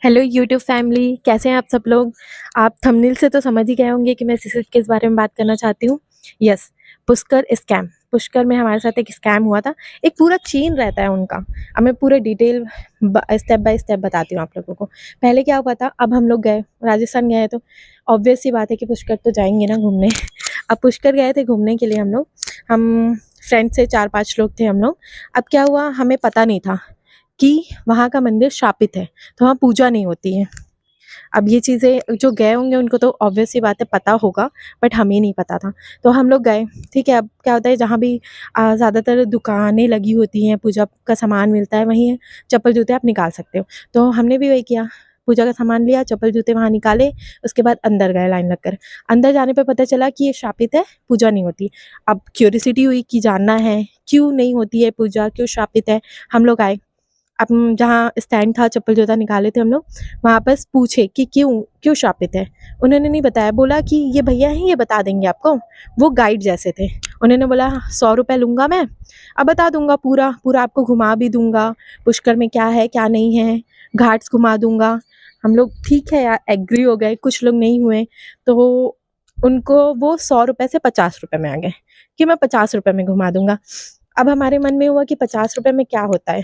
Hello YouTube family, कैसे हैं आप सब लोग। आप थंबनेल से तो समझ ही गए होंगे कि मैं किस बारे में बात करना चाहती हूँ। Yes, Pushkar scam. पुष्कर में हमारे साथ एक स्कैम हुआ था। एक पूरा चेन रहता है उनका। अब मैं पूरे डिटेल स्टेप बाय स्टेप बताती हूँ आप लोगों को। पहले क्या हुआ था, अब हम लोग गए राजस्थान गए तो ऑब्वियस सी बात है कि पुष्कर तो जाएंगे ना घूमने। अब पुष्कर गए थे घूमने के लिए हम फ्रेंड से 4-5 लोग थे हम लोग। अब क्या हुआ, हमें पता नहीं था कि वहाँ का मंदिर शापित है, तो वहाँ पूजा नहीं होती है। अब ये चीज़ें जो गए होंगे उनको तो ऑब्वियस सी बात है पता होगा, बट हमें नहीं पता था। तो हम लोग गए, ठीक है। अब क्या होता है, जहाँ भी ज़्यादातर दुकानें लगी होती हैं, पूजा का सामान मिलता है, वहीं चप्पल जूते आप निकाल सकते हो। तो हमने भी वही किया, पूजा का सामान लिया, चप्पल जूते वहाँ निकाले। उसके बाद अंदर गए लाइन लगकर। अंदर जाने पर पता चला कि ये शापित है, पूजा नहीं होती। अब क्यूरियोसिटी हुई कि जानना है क्यों नहीं होती है पूजा, क्यों शापित है। हम लोग आए, अब जहाँ स्टैंड था, चप्पल जूता निकाले थे हम लोग, वहाँ पर पूछे कि क्यों क्यों शापित है। उन्होंने नहीं बताया, बोला कि ये भैया हैं, ये बता देंगे आपको। वो गाइड जैसे थे। उन्होंने बोला 100 रुपये लूँगा मैं, अब बता दूंगा पूरा पूरा, आपको घुमा भी दूंगा, पुष्कर में क्या है क्या नहीं है, घाट्स घुमा दूंगा। हम लोग ठीक है यार, एग्री हो गए। कुछ लोग नहीं हुए तो उनको वो 100 रुपये से 50 रुपये में आ गए कि मैं 50 रुपये में घुमा दूंगा। अब हमारे मन में हुआ कि 50 रुपये में क्या होता है,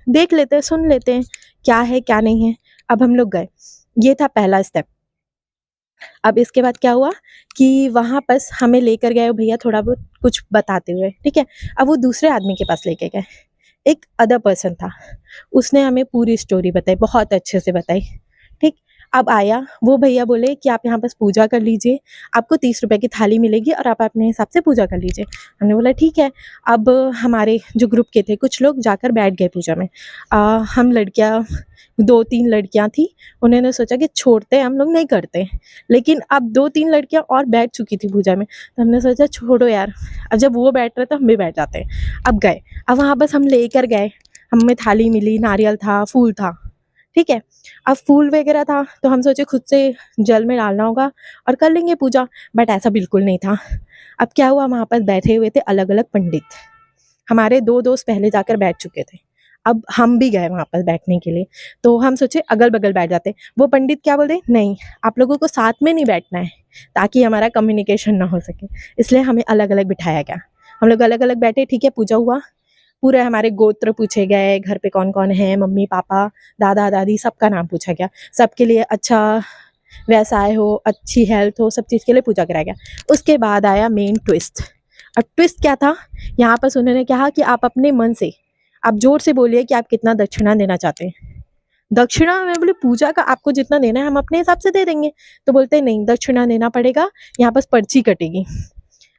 देख लेते हैं, सुन लेते हैं क्या है क्या नहीं है। अब हम लोग गए, ये था पहला स्टेप। अब इसके बाद क्या हुआ कि वहाँ बस हमें लेकर गए भैया थोड़ा बहुत कुछ बताते हुए, ठीक है। अब वो दूसरे आदमी के पास लेके गए, एक अदर पर्सन था। उसने हमें पूरी स्टोरी बताई, बहुत अच्छे से बताई, ठीक। अब आया वो भैया, बोले कि आप यहाँ बस पूजा कर लीजिए, आपको 30 रुपए की थाली मिलेगी और आप अपने हिसाब से पूजा कर लीजिए। हमने बोला ठीक है। अब हमारे जो ग्रुप के थे कुछ लोग जाकर बैठ गए पूजा में। हम लड़कियाँ, 2-3 लड़कियाँ थी, उन्होंने सोचा कि छोड़ते हम लोग नहीं करते। लेकिन अब 2-3 लड़कियाँ और बैठ चुकी थी पूजा में, तो हमने सोचा छोड़ो यार, अब जब वो बैठ रहे तो हम भी बैठ जाते हैं। अब गए, अब वहाँ बस हम लेकर गए, हमें थाली मिली, नारियल था, फूल था, ठीक है। अब फूल वगैरह था तो हम सोचे खुद से जल में डालना होगा और कर लेंगे पूजा, बट ऐसा बिल्कुल नहीं था। अब क्या हुआ, वहाँ पर बैठे हुए थे अलग अलग पंडित। हमारे 2 दोस्त पहले जाकर बैठ चुके थे, अब हम भी गए वहाँ पर बैठने के लिए। तो हम सोचे अगल बगल बैठ जाते। वो पंडित क्या बोलते, नहीं आप लोगों को साथ में नहीं बैठना है, ताकि हमारा कम्युनिकेशन ना हो सके, इसलिए हमें अलग अलग बिठाया गया। हम लोग अलग अलग बैठे, ठीक है। पूजा हुआ, पूरे हमारे गोत्र पूछे गए, घर पे कौन कौन है, मम्मी पापा दादा दादी सबका नाम पूछा गया। सबके लिए अच्छा व्यवसाय हो, अच्छी हेल्थ हो, सब चीज़ के लिए पूजा कराया गया। उसके बाद आया मेन ट्विस्ट। और ट्विस्ट क्या था, यहाँ पर उन्होंने कहा कि आप अपने मन से, आप जोर से बोलिए कि आप कितना दक्षिणा देना चाहते हैं। दक्षिणा, मैं बोली पूजा का आपको जितना देना है हम अपने हिसाब से दे देंगे। तो बोलते नहीं, दक्षिणा देना पड़ेगा, यहाँ पर पर्ची कटेगी।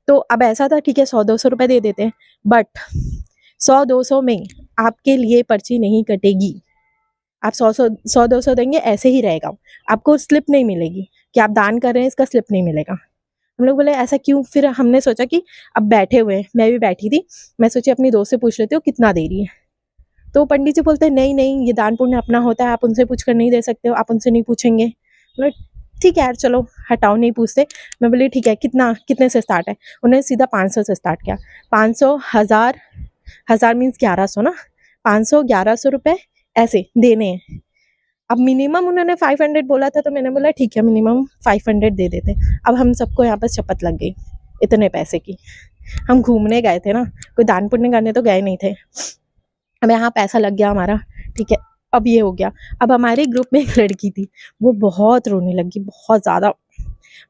तो अब ऐसा था, ठीक है 100-200 रुपये दे देते हैं, बट 100-200 में आपके लिए पर्ची नहीं कटेगी। आप 100-200 देंगे ऐसे ही रहेगा, आपको स्लिप नहीं मिलेगी कि आप दान कर रहे हैं, इसका स्लिप नहीं मिलेगा। हम लोग बोले ऐसा क्यों। फिर हमने सोचा कि अब बैठे हुए हैं, मैं भी बैठी थी, मैं सोची अपनी दोस्त से पूछ लेती हूँ कितना दे रही है। तो पंडित जी बोलते हैं नहीं नहीं, ये दान पुण्य अपना होता है, आप उनसे पूछ कर नहीं दे सकते हो, आप उनसे नहीं पूछेंगे। बोले ठीक है यार, चलो हटाओ, नहीं पूछते। मैं बोली ठीक है, कितने से स्टार्ट है। उन्होंने सीधा 500 से स्टार्ट किया। 500, 1000, 1000 मीन्स 1100 ना, 500, 1100 रुपये ऐसे देने हैं। अब मिनिमम उन्होंने 500 बोला था, तो मैंने बोला ठीक है मिनिमम 500 दे देते। अब हम सबको यहाँ पर शपथ लग गई इतने पैसे की। हम घूमने गए थे ना, कोई दान पुण्य करने तो गए नहीं थे। अब यहाँ पैसा लग गया हमारा, ठीक है। अब ये हो गया। अब हमारे ग्रुप में एक लड़की थी, वो बहुत रोने लगी, बहुत ज़्यादा,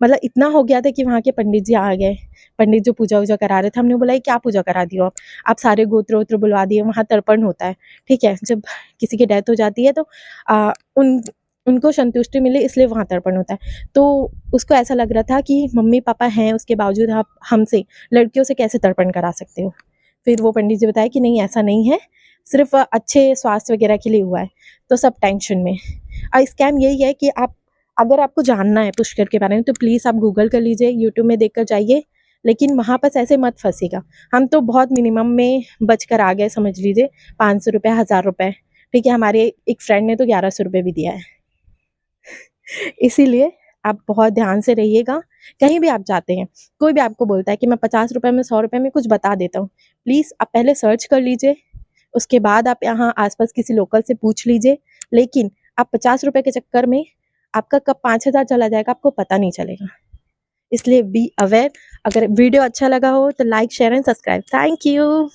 मतलब इतना हो गया था कि वहाँ के पंडित जी आ गए। पंडित जो पूजा वूजा करा रहे थे, हमने बोला क्या पूजा करा दी हो आप सारे गोत्र वोत्र बुलवा दिए, वहाँ तर्पण होता है, ठीक है। जब किसी की डेथ हो जाती है तो उनको संतुष्टि मिले, इसलिए वहाँ तर्पण होता है। तो उसको ऐसा लग रहा था कि मम्मी पापा हैं, उसके बावजूद आप हमसे लड़कियों से कैसे तर्पण करा सकते हो। फिर वो पंडित जी बताया कि नहीं ऐसा नहीं है, सिर्फ अच्छे स्वास्थ्य वगैरह के लिए हुआ है। तो सब टेंशन में। और स्कैम यही है कि आप, अगर आपको जानना है पुष्कर के बारे में तो प्लीज़ आप गूगल कर लीजिए, यूट्यूब में देख कर जाइए, लेकिन वहाँ पर ऐसे मत फंसीगा। हम तो बहुत मिनिमम में बच कर आ गए, समझ लीजिए 500 रुपये, 1000 रुपये, ठीक है। हमारे एक फ्रेंड ने तो 1100 रुपये भी दिया है। इसीलिए आप बहुत ध्यान से रहिएगा। कहीं भी आप जाते हैं, कोई भी आपको बोलता है कि मैं 50 रुपये में, 100 रुपये में कुछ बता देता हूँ, प्लीज़ आप पहले सर्च कर लीजिए, उसके बाद आप यहाँ आसपास किसी लोकल से पूछ लीजिए। लेकिन आप 50 रुपए के चक्कर में आपका कब 5,000 चला जाएगा आपको पता नहीं चलेगा। इसलिए बी अवेयर। अगर वीडियो अच्छा लगा हो तो like share and subscribe. Thank you.